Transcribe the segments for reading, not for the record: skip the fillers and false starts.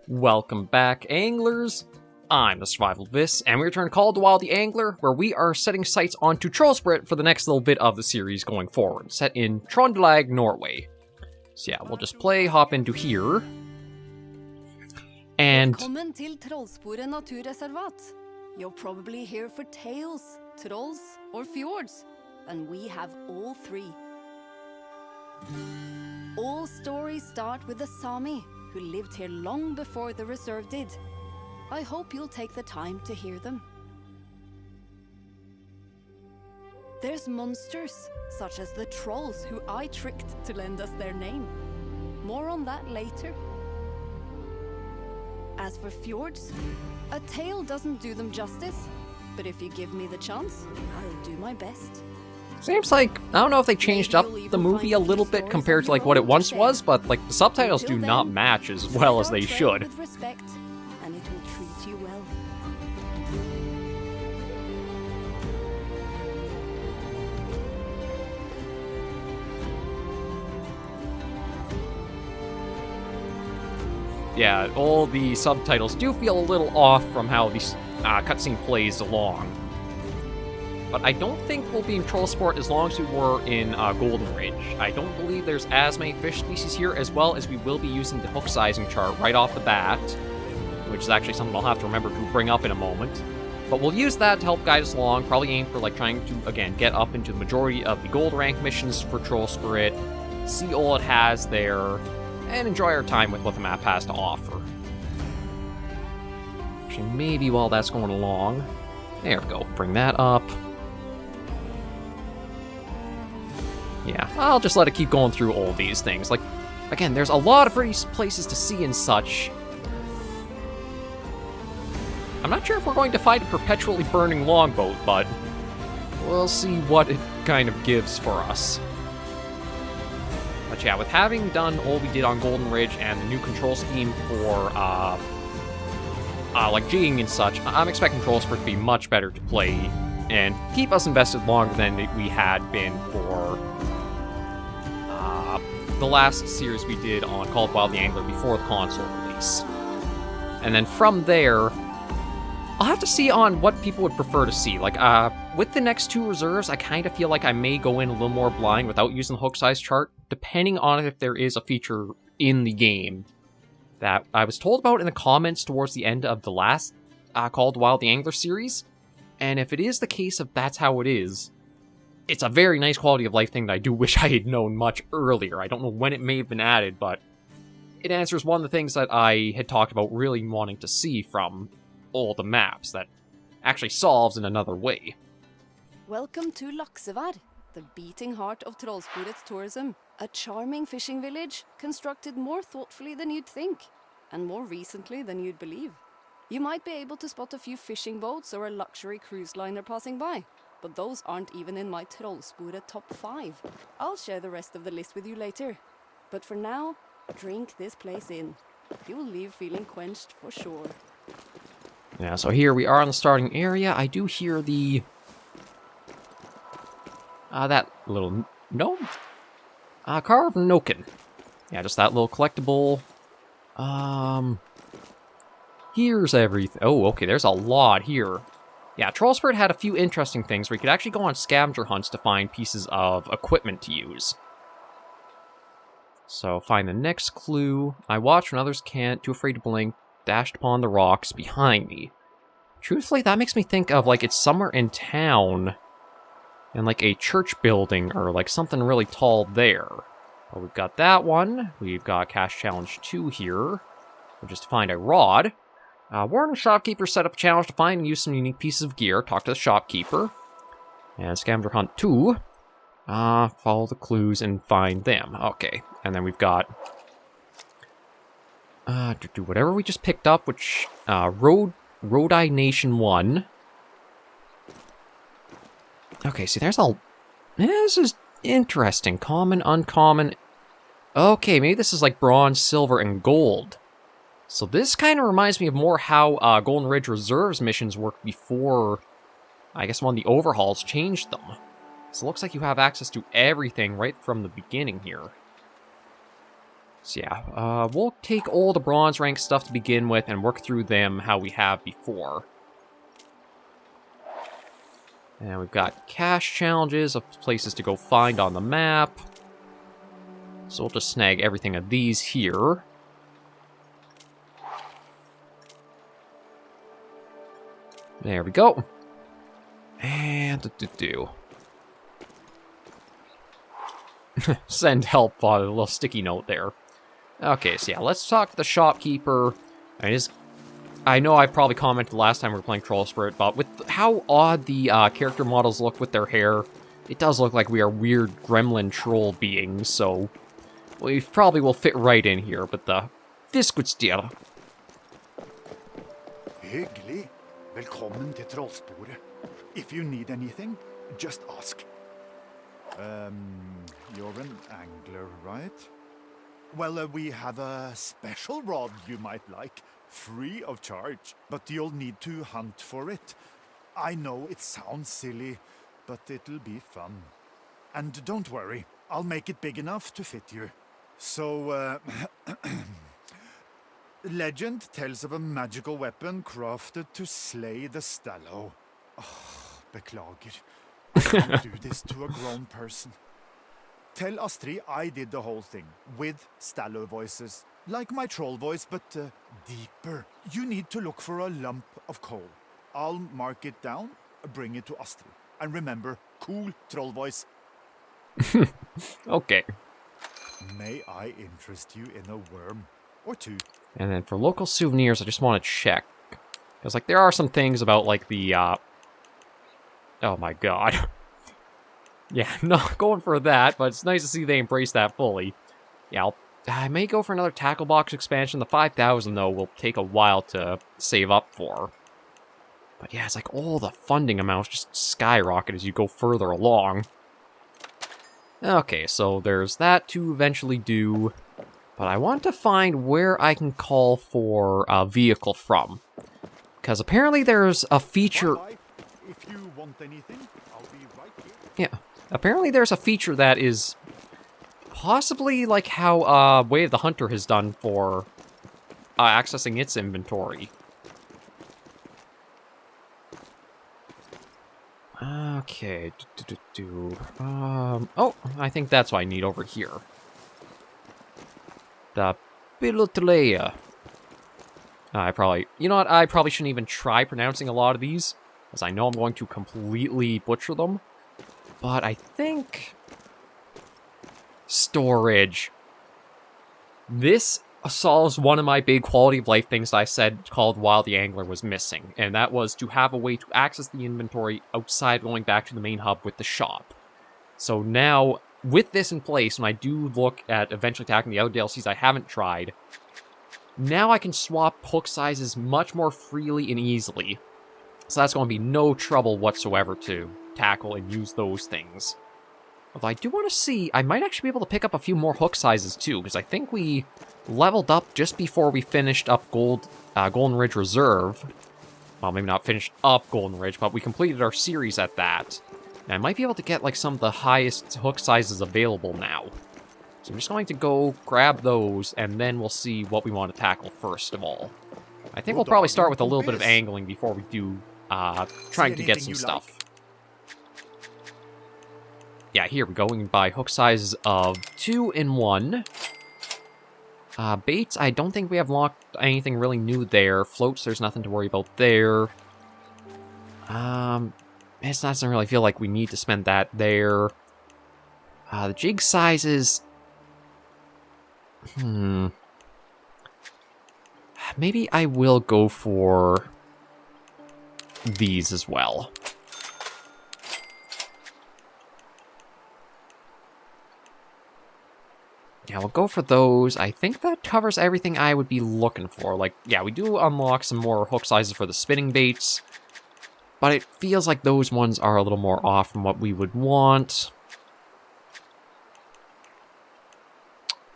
Welcome back, anglers! I'm the Survival Vis, and we return to Call of the Wild the Angler, where we are setting sights onto Trollsporet for the next little bit of the series going forward, set in Trøndelag, Norway. So yeah, we'll just hop into here, and... Velkommen til Trollsporet naturreservat. You're probably here for tales, trolls, or fjords, and we have all three. All stories start with the Sami, who lived here long before the reserve did. I hope you'll take the time to hear them. There's monsters, such as the trolls who I tricked to lend us their name. More on that later. As for fjords, a tale doesn't do them justice, but if you give me the chance, I'll do my best. Seems like, I don't know if they changed up the movie a little bit compared to like what it once was, but like the subtitles do not match as well as they should. With respect, and it will treat you well. Yeah, all the subtitles do feel a little off from how the cutscene plays along. But I don't think we'll be in Trollsporet as long as we were in Golden Ridge. I don't believe there's as many fish species here, as well as we will be using the hook sizing chart right off the bat, which is actually something I'll have to remember to bring up in a moment. But we'll use that to help guide us along, probably aim for like trying to, again, get up into the majority of the gold rank missions for Trollsporet, see all it has there, and enjoy our time with what the map has to offer. Actually, maybe while that's going along, there we go, bring that up. Yeah, I'll just let it keep going through all these things. Like, again, there's a lot of pretty places to see and such. I'm not sure if we're going to fight a perpetually burning longboat, but we'll see what it kind of gives for us. But yeah, with having done all we did on Golden Ridge and the new control scheme for, like G'ing and such, I'm expecting Trollsporet to be much better to play and keep us invested longer than we had been for the last series we did on Call of the Wild the Angler before the console release. And then from there, I'll have to see on what people would prefer to see. Like, with the next two reserves, I kind of feel like I may go in a little more blind without using the hook size chart, depending on if there is a feature in the game that I was told about in the comments towards the end of the last Call of the Wild the Angler series. And if it is the case of that's how it is, it's a very nice quality of life thing that I do wish I had known much earlier. I don't know when it may have been added, but it answers one of the things that I had talked about really wanting to see from all the maps that actually solves in another way. Welcome to Laksevær, the beating heart of Trollsporet's tourism. A charming fishing village constructed more thoughtfully than you'd think, and more recently than you'd believe. You might be able to spot a few fishing boats or a luxury cruise liner passing by, but those aren't even in my Trollsporet top 5. I'll share the rest of the list with you later. But for now, drink this place in. You'll leave feeling quenched for sure. Yeah, so here we are in the starting area. I do hear the... that little gnome? Carved Noken. Yeah, just that little collectible. Here's everything. Oh, okay, there's a lot here. Yeah, Trollsporet had a few interesting things where you could actually go on scavenger hunts to find pieces of equipment to use. So, find the next clue. I watch when others can't, too afraid to blink, dashed upon the rocks behind me. Truthfully, that makes me think of, like, it's somewhere in town, in, like, a church building, or, like, something really tall there. Well, we've got that one. We've got Cash Challenge 2 here, which is to find a rod. Warren the shopkeeper set up a challenge to find and use some unique pieces of gear. Talk to the shopkeeper. And scavenger hunt 2. Follow the clues and find them. Okay, and then we've got... to do whatever we just picked up, which... Rodi Nation 1. Okay, see, there's all... This is interesting. Common, uncommon... Okay, maybe this is like bronze, silver, and gold. So this kind of reminds me of more how Golden Ridge Reserves missions worked before, I guess, when the overhauls changed them. So it looks like you have access to everything right from the beginning here. So yeah, we'll take all the bronze rank stuff to begin with and work through them how we have before. And we've got cache challenges of places to go find on the map. So we'll just snag everything of these here. There we go. And send help on a little sticky note there. Okay, so yeah, let's talk to the shopkeeper. I know I probably commented last time we were playing Trollsporet, but with how odd the character models look with their hair, it does look like we are weird gremlin troll beings, so we probably will fit right in here, but this could steer. Hyggelig. Velkommen til Trollsporet. If you need anything, just ask. You're an angler, right? Well, we have a special rod you might like, free of charge, but you'll need to hunt for it. I know it sounds silly, but it'll be fun. And don't worry, I'll make it big enough to fit you. So, legend tells of a magical weapon crafted to slay the Stallow. Oh, beklager. I can't do this to a grown person. Tell Astrid I did the whole thing, with Stallow voices. Like my troll voice, but deeper. You need to look for a lump of coal. I'll mark it down, bring it to Astrid. And remember, cool troll voice. Okay. May I interest you in a worm or two? And then for local souvenirs, I just want to check. Because, like, there are some things about, like, the, oh my god. Yeah, not going for that, but it's nice to see they embrace that fully. Yeah, I may go for another tackle box expansion. The 5,000, though, will take a while to save up for. But yeah, it's like all the funding amounts just skyrocket as you go further along. Okay, so there's that to eventually do. But I want to find where I can call for a vehicle from. Because apparently there's a feature... If you want anything, I'll be right here. Yeah, apparently there's a feature that is possibly like how Way of the Hunter has done for accessing its inventory. Okay, oh, I think that's what I need over here. The Pilotlea. You know what, I probably shouldn't even try pronouncing a lot of these, as I know I'm going to completely butcher them. But I think... storage. This solves one of my big quality of life things that I said called Wild the Angler was missing, and that was to have a way to access the inventory outside going back to the main hub with the shop. So now, with this in place, when I do look at eventually attacking the other DLCs I haven't tried, now I can swap hook sizes much more freely and easily. So that's going to be no trouble whatsoever to tackle and use those things. Although I do want to see, I might actually be able to pick up a few more hook sizes too, because I think we leveled up just before we finished up Golden Ridge Reserve. Well, maybe not finished up Golden Ridge, but we completed our series at that. And I might be able to get like some of the highest hook sizes available now. So I'm just going to go grab those, and then we'll see what we want to tackle first of all. I think we'll probably start with a little bit of angling before we do trying to get some stuff. Yeah, here we go. We can buy hook sizes of 2 and 1. Baits, I don't think we have locked anything really new there. Floats, there's nothing to worry about there. It doesn't really feel like we need to spend that there. The jig sizes... Maybe I will go for these as well. Yeah, we'll go for those. I think that covers everything I would be looking for. Like, yeah, we do unlock some more hook sizes for the spinning baits, but it feels like those ones are a little more off from what we would want.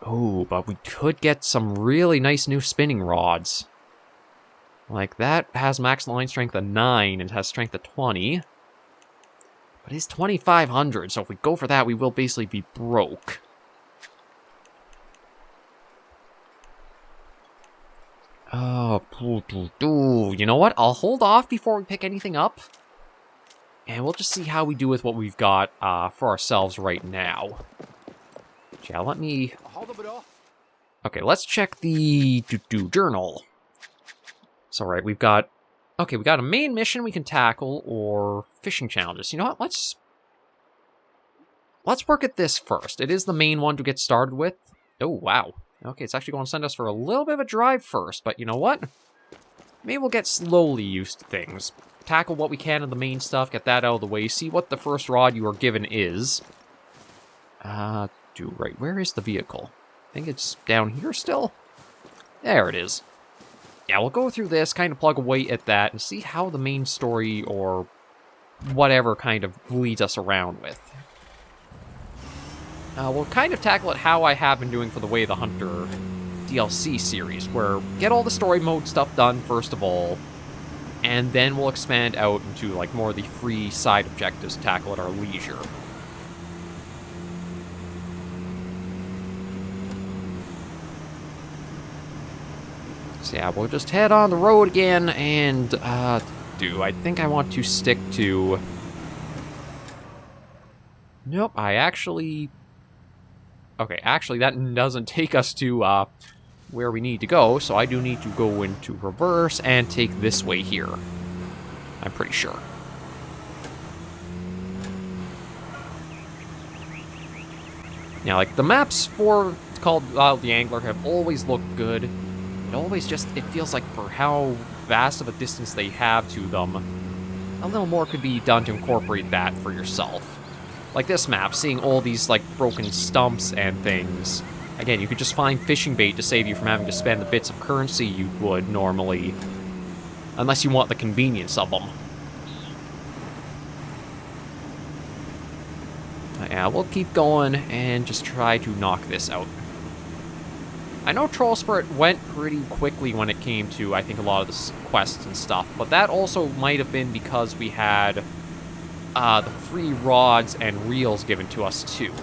Oh, but we could get some really nice new spinning rods. Like, that has max line strength of 9 and has strength of 20. But it's 2,500, so if we go for that, we will basically be broke. You know what? I'll hold off before we pick anything up. And we'll just see how we do with what we've got for ourselves right now. Yeah, let me... Okay, let's check the journal. So, right, we've got... Okay, we got a main mission we can tackle, or fishing challenges. You know what? Let's work at this first. It is the main one to get started with. Oh, wow. Okay, it's actually going to send us for a little bit of a drive first, but you know what? Maybe we'll get slowly used to things. Tackle what we can of the main stuff, get that out of the way, see what the first rod you are given is. Right, where is the vehicle? I think it's down here still? There it is. Yeah, we'll go through this, kind of plug away at that, and see how the main story, or whatever kind of leads us around with. We'll kind of tackle it how I have been doing for the Way of the Hunter DLC series, where get all the story mode stuff done first of all, and then we'll expand out into like more of the free side objectives to tackle at our leisure. So yeah, we'll just head on the road again, and I think I want to stick to... Nope, Okay, actually that doesn't take us to where we need to go, so I do need to go into reverse and take this way here. I'm pretty sure. Now, like, the maps for Called Wild the Angler have always looked good. It feels like for how vast of a distance they have to them, a little more could be done to incorporate that for yourself. Like this map, seeing all these, like, broken stumps and things. Again, you could just find fishing bait to save you from having to spend the bits of currency you would normally. Unless you want the convenience of them. Yeah, we'll keep going and just try to knock this out. I know Trollsporet went pretty quickly when it came to, I think, a lot of the quests and stuff, but that also might have been because we had the free rods and reels given to us, too.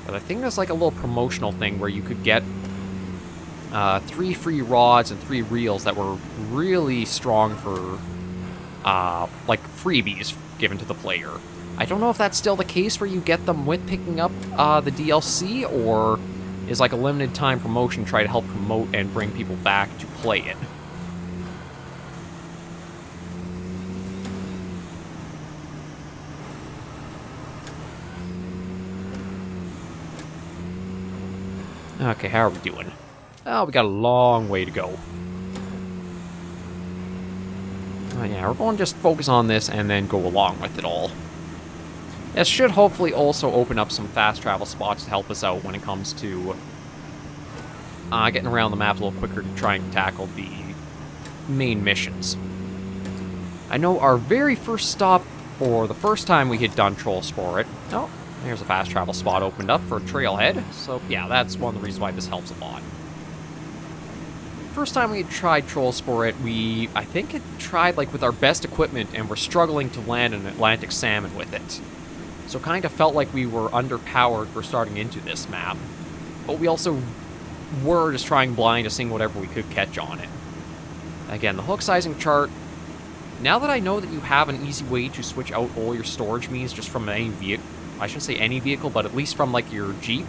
But I think there's like a little promotional thing where you could get 3 free rods and 3 reels that were really strong for, like, freebies given to the player. I don't know if that's still the case where you get them with picking up the DLC, or is like a limited time promotion try to help promote and bring people back to play it. Okay, how are we doing? Oh, we got a long way to go. Oh yeah, we're going to just focus on this and then go along with it all. This should hopefully also open up some fast travel spots to help us out when it comes to getting around the map a little quicker to try and tackle the main missions. I know our very first stop, or the first time we had done Trollsporet, oh, there's a fast travel spot opened up for a trailhead, so yeah, that's one of the reasons why this helps a lot. First time we had tried Trollsporet, I think it tried like with our best equipment and we're struggling to land an Atlantic salmon with it. So kind of felt like we were underpowered for starting into this map. But we also were just trying blind to seeing whatever we could catch on it. Again, the hook sizing chart, now that I know that you have an easy way to switch out all your storage means just from any vehicle, I shouldn't say any vehicle, but at least from like your Jeep,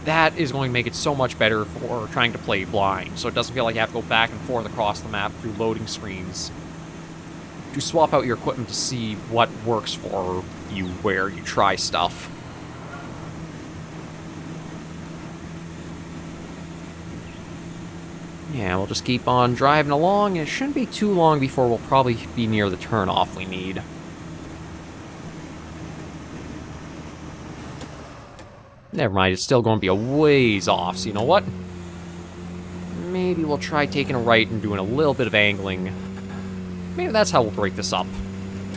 that is going to make it so much better for trying to play blind. So it doesn't feel like you have to go back and forth across the map through loading screens to swap out your equipment to see what works for you where you try stuff. Yeah, we'll just keep on driving along, and it shouldn't be too long before we'll probably be near the turnoff we need. Never mind, it's still going to be a ways off, so you know what? Maybe we'll try taking a right and doing a little bit of angling. Maybe that's how we'll break this up.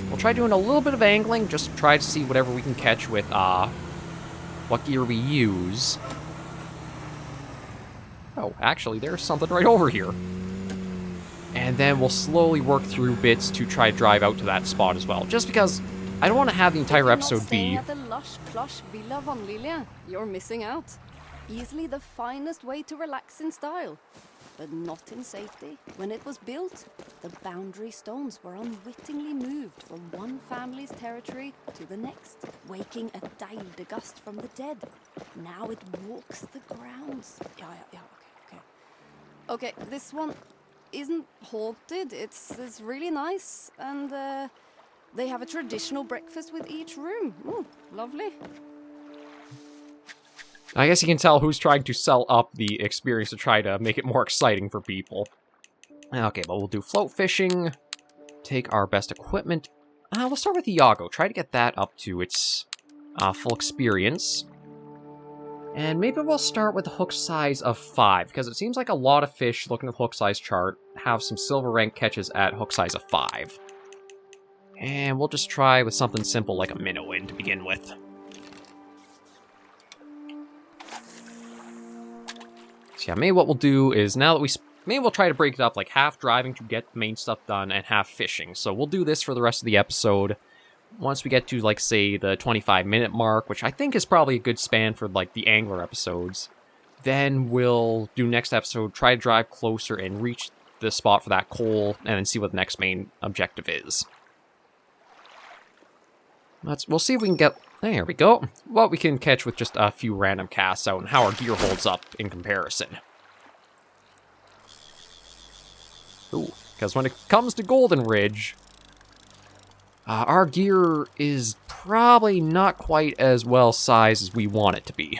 We'll try doing a little bit of angling, just try to see whatever we can catch with, what gear we use. Oh, actually, there's something right over here. And then we'll slowly work through bits to try to drive out to that spot as well. Just because I don't want to have the entire episode be... At the lush, plush Villa Vanlilia, you're missing out. Easily the finest way to relax in style. but not in safety. When it was built, the boundary stones were unwittingly moved from one family's territory to the next, waking a gust from the dead. Now it walks the grounds. Yeah, okay. Okay, this one isn't haunted. It's really nice, and they have a traditional breakfast with each room. Ooh, lovely. I guess you can tell who's trying to sell up the experience to try to make it more exciting for people. Okay, but we'll do float fishing, take our best equipment. We'll start with Iago, try to get that up to its full experience. And maybe we'll start with the hook size of 5, because it seems like a lot of fish, looking at the hook size chart, have some silver rank catches at hook size of 5. And we'll just try with something simple like a minnow in to begin with. So yeah, maybe what we'll do is, now that maybe we'll try to break it up, like half driving to get the main stuff done and half fishing. So we'll do this for the rest of the episode. Once we get to, like, say, the 25-minute mark, which I think is probably a good span for, like, the angler episodes, then we'll do next episode, try to drive closer and reach the spot for that coal, and then see what the next main objective is. We'll see if we can get... There we go. What we can catch with just a few random casts out and how our gear holds up in comparison. Ooh, because when it comes to Golden Ridge, our gear is probably not quite as well sized as we want it to be.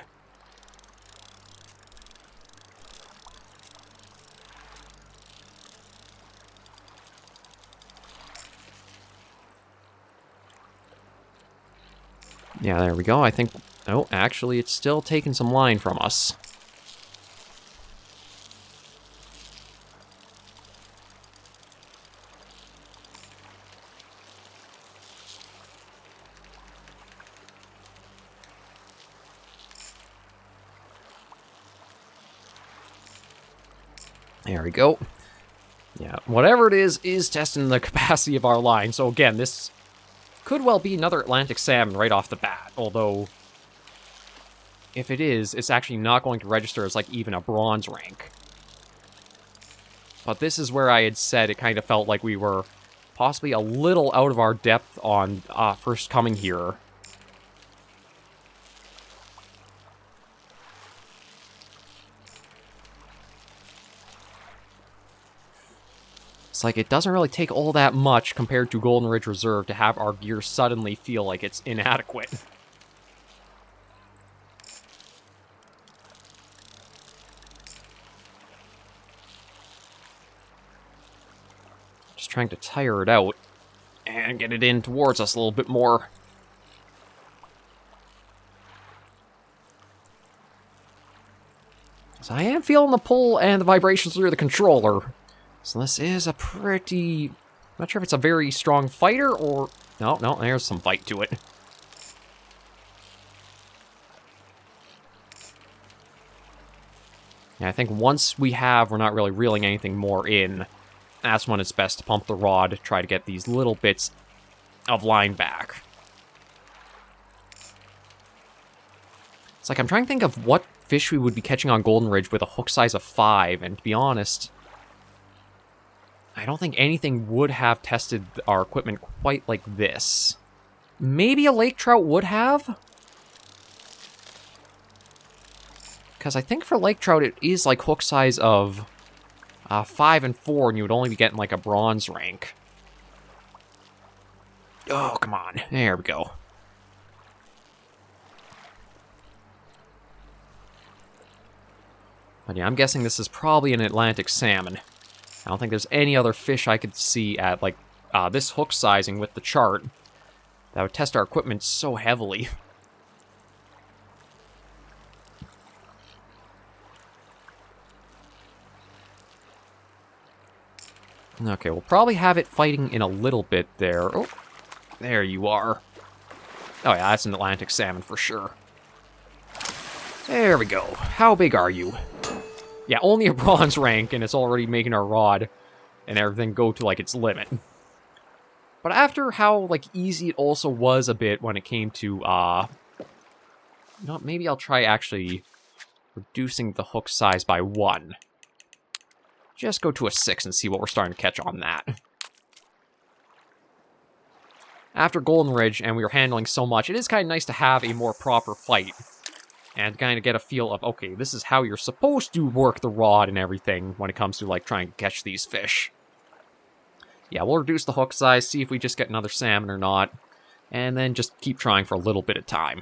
Yeah, there we go. I think... Oh, actually, it's still taking some line from us. There we go. Yeah, whatever it is testing the capacity of our line. So again, this could well be another Atlantic salmon right off the bat, although if it is, it's actually not going to register as like even a bronze rank. But this is where I had said it kind of felt like we were possibly a little out of our depth on first coming here. It's like, it doesn't really take all that much compared to Golden Ridge Reserve to have our gear suddenly feel like it's inadequate. Just trying to tire it out and get it in towards us a little bit more. So I am feeling the pull and the vibrations through the controller. So this is a pretty... I'm not sure if it's a very strong fighter or... No, there's some bite to it. Yeah, I think once we're not really reeling anything more in, that's when it's best to pump the rod, try to get these little bits of line back. It's like, I'm trying to think of what fish we would be catching on Golden Ridge with a hook size of 5, and to be honest, I don't think anything would have tested our equipment quite like this. Maybe a lake trout would have? Because I think for lake trout it is like hook size of 5 and 4, and you would only be getting like a bronze rank. Oh, come on. There we go. But yeah, I'm guessing this is probably an Atlantic salmon. I don't think there's any other fish I could see at, like, this hook sizing with the chart that would test our equipment so heavily. Okay, we'll probably have it fighting in a little bit there. Oh, there you are. Oh yeah, that's an Atlantic salmon for sure. There we go. How big are you? Yeah, only a bronze rank, and it's already making our rod and everything go to, like, its limit. But after how, like, easy it also was a bit when it came to, you know, maybe I'll try actually reducing the hook size by 1. just go to a 6 and see what we're starting to catch on that. After Golden Ridge, and we were handling so much, it is kind of nice to have a more proper fight. And kind of get a feel of, okay, this is how you're supposed to work the rod and everything when it comes to, like, trying to catch these fish. Yeah, we'll reduce the hook size, see if we just get another salmon or not. And then just keep trying for a little bit of time.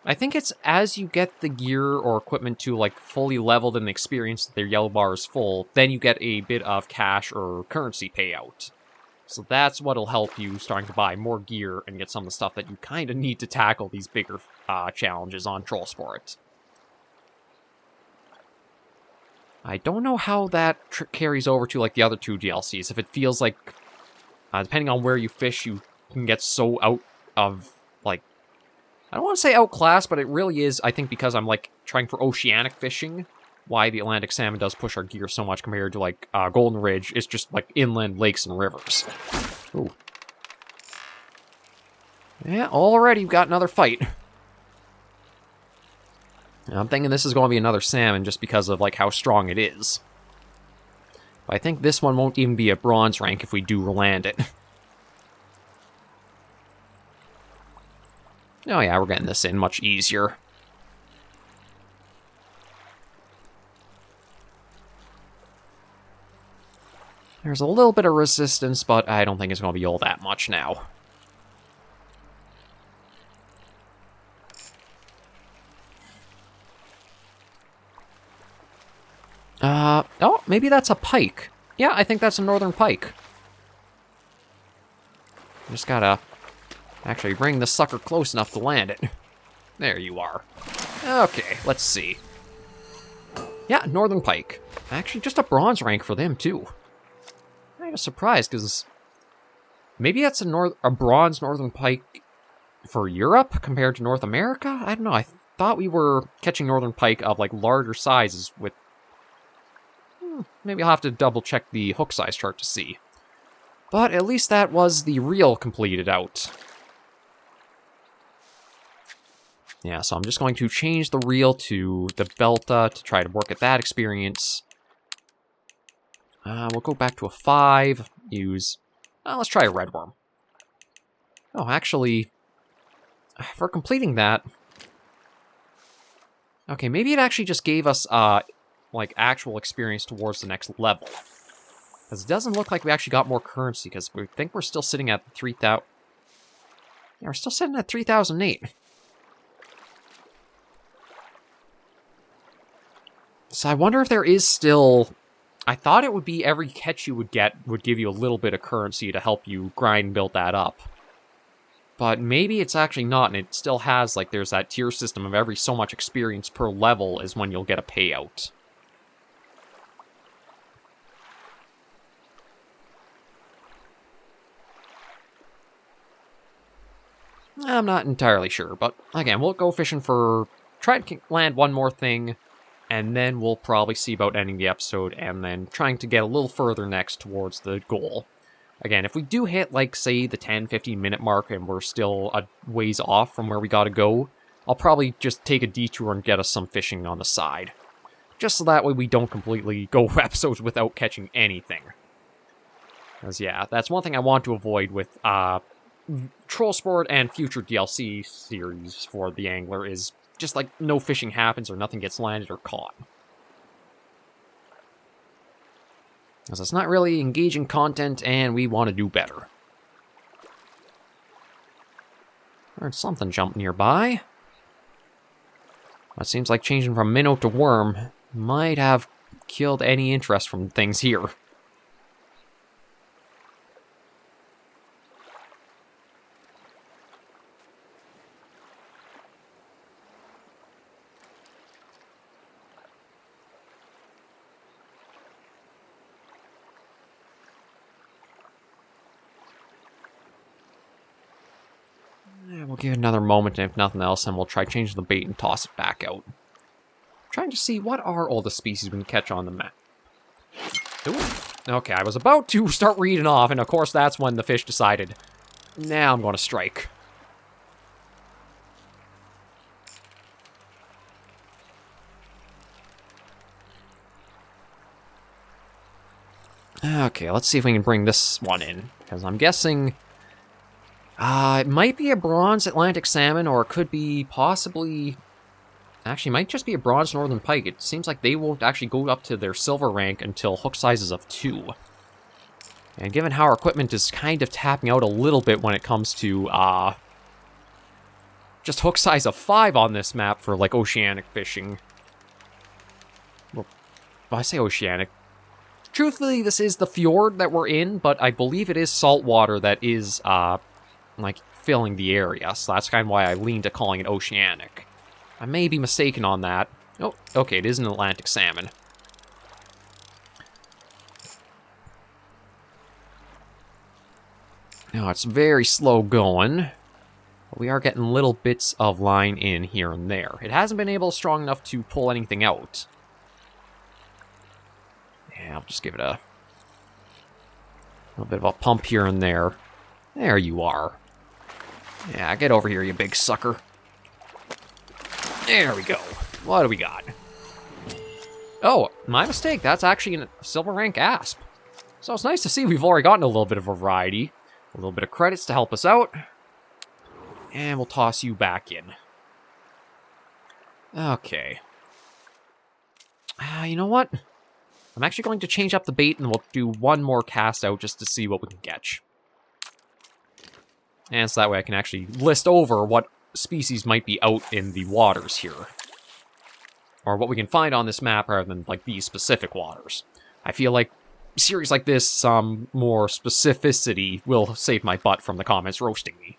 I think it's as you get the gear or equipment to, like, fully leveled and experience that their yellow bar is full, then you get a bit of cash or currency payout. So that's what'll help you starting to buy more gear and get some of the stuff that you kind of need to tackle these bigger challenges on Trollsporet. I don't know how that carries over to, like, the other 2 DLCs. If it feels like, depending on where you fish, you can get so out of, like, I don't want to say outclassed, but it really is, I think, because I'm, like, trying for oceanic fishing, why the Atlantic salmon does push our gear so much compared to, like, Golden Ridge. It's just, like, inland lakes and rivers. Ooh. Yeah, already we've got another fight. I'm thinking this is going to be another salmon just because of, like, how strong it is. But I think this one won't even be a bronze rank if we do land it. Oh yeah, we're getting this in much easier. There's a little bit of resistance, but I don't think it's going to be all that much now. Oh, maybe that's a pike. Yeah, I think that's a northern pike. Just gotta actually bring the sucker close enough to land it. There you are. Okay, let's see. Yeah, northern pike. Actually, just a bronze rank for them, too. I'm surprised, because maybe that's a bronze northern pike for Europe compared to North America? I don't know, I thought we were catching northern pike of, like, larger sizes with... Maybe I'll have to double-check the hook size chart to see. But at least that was the reel completed out. Yeah, so I'm just going to change the reel to the Belta to try to work at that experience. We'll go back to a 5, use... let's try a red worm. Oh, actually, for completing that... Okay, maybe it actually just gave us, like, actual experience towards the next level. Because it doesn't look like we actually got more currency, because we think we're still sitting at 3,000... Yeah, we're still sitting at 3,008. So I wonder if there is still... I thought it would be every catch you would get would give you a little bit of currency to help you grind and build that up. But maybe it's actually not, and it still has, like, there's that tier system of every so much experience per level is when you'll get a payout. I'm not entirely sure, but again, we'll go fishing for... Try to land one more thing, and then we'll probably see about ending the episode, and then trying to get a little further next towards the goal. Again, if we do hit, like, say, the 10-15 minute mark, and we're still a ways off from where we gotta go, I'll probably just take a detour and get us some fishing on the side. Just so that way we don't completely go episodes without catching anything. Because, yeah, that's one thing I want to avoid with, Trollsporet and future DLC series for the Angler is just, like, no fishing happens or nothing gets landed or caught. Because it's not really engaging content, and we want to do better. Heard something jump nearby. It seems like changing from minnow to worm might have killed any interest from things here. We'll give it another moment, and if nothing else, then we'll try changing the bait and toss it back out. Trying to see what are all the species we can catch on the map. Ooh. Okay, I was about to start reading off, and of course that's when the fish decided, now I'm going to strike. Okay, let's see if we can bring this one in, because I'm guessing it might be a bronze Atlantic salmon, or it could be possibly... Actually, it might just be a bronze northern pike. It seems like they won't actually go up to their silver rank until hook sizes of 2. And given how our equipment is kind of tapping out a little bit when it comes to just hook size of 5 on this map for, like, oceanic fishing. Well, I say oceanic. Truthfully, this is the fjord that we're in, but I believe it is salt water that is, like, filling the area. So that's kind of why I lean to calling it oceanic. I may be mistaken on that. Oh, okay, it is an Atlantic salmon. Now, it's very slow going. But we are getting little bits of line in here and there. It hasn't been able strong enough to pull anything out. Yeah, I'll just give it a little bit of a pump here and there. There you are. Yeah, get over here, you big sucker. There we go. What do we got? Oh, my mistake. That's actually a silver rank asp. So it's nice to see we've already gotten a little bit of a variety. A little bit of credits to help us out. And we'll toss you back in. Okay. You know what? I'm actually going to change up the bait and we'll do one more cast out just to see what we can catch. And so that way I can actually list over what species might be out in the waters here. Or what we can find on this map rather than, like, these specific waters. I feel like series like this, some more specificity will save my butt from the comments roasting me.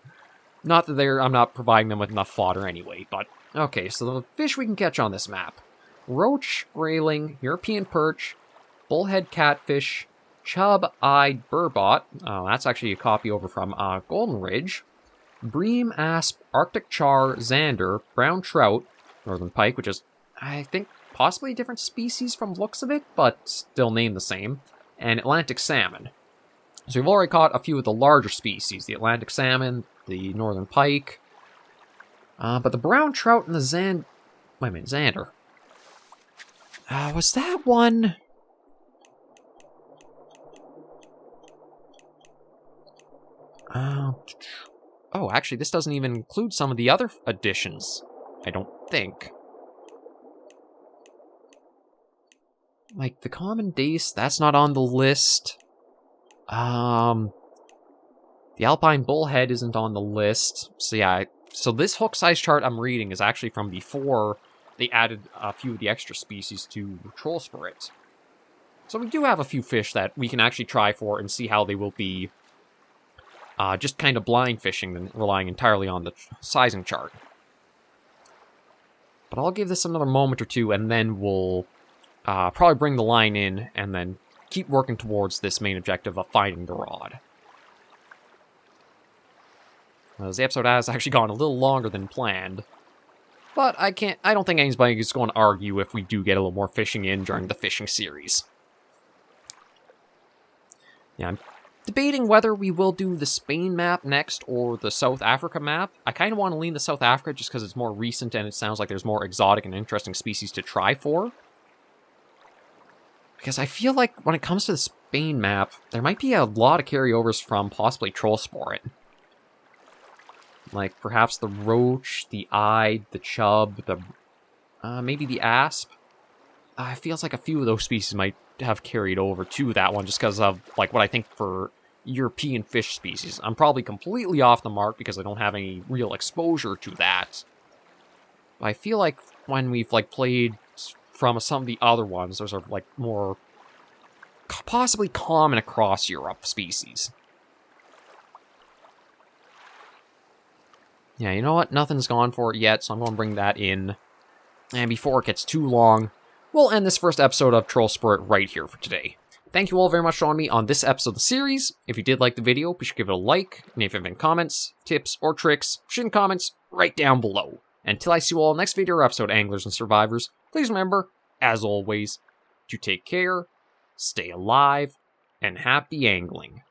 Not that I'm not providing them with enough fodder anyway, but... Okay, so the fish we can catch on this map. Roach, grayling, European perch, bullhead catfish, chub-eyed burbot, that's actually a copy over from Golden Ridge, bream, asp, Arctic char, zander, brown trout, northern pike, which is, I think, possibly a different species from looks of it, but still named the same, and Atlantic salmon. So we've already caught a few of the larger species, the Atlantic salmon, the northern pike, but the brown trout and the wait a minute, zander. Was that one... Oh, actually, this doesn't even include some of the other additions, I don't think. Like, the common dace, that's not on the list. The alpine bullhead isn't on the list. So yeah, so this hook size chart I'm reading is actually from before they added a few of the extra species to Trollsporet. So we do have a few fish that we can actually try for and see how they will be just kind of blind fishing than relying entirely on the sizing chart. But I'll give this another moment or two, and then we'll probably bring the line in, and then keep working towards this main objective of finding the rod. The episode has actually gone a little longer than planned. But I don't think anybody is going to argue if we do get a little more fishing in during the fishing series. Yeah, I'm debating whether we will do the Spain map next or the South Africa map. I kind of want to lean to South Africa just because it's more recent and it sounds like there's more exotic and interesting species to try for. Because I feel like when it comes to the Spain map, there might be a lot of carryovers from possibly Trollsporet. Like, perhaps the roach, the eye, the chub, the maybe the asp. It feels like a few of those species might have carried over to that one just because of, like, what I think for European fish species. I'm probably completely off the mark because I don't have any real exposure to that. But I feel like when we've, like, played from some of the other ones, those are, like, more possibly common across Europe species. Yeah, you know what? Nothing's gone for it yet, so I'm going to bring that in. And before it gets too long, we'll end this first episode of Trollsporet right here for today. Thank you all very much for joining me on this episode of the series. If you did like the video, be sure to give it a like. And if you have any comments, tips, or tricks, shoot in comments right down below. Until I see you all next video or episode, Anglers and Survivors, please remember, as always, to take care, stay alive, and happy angling.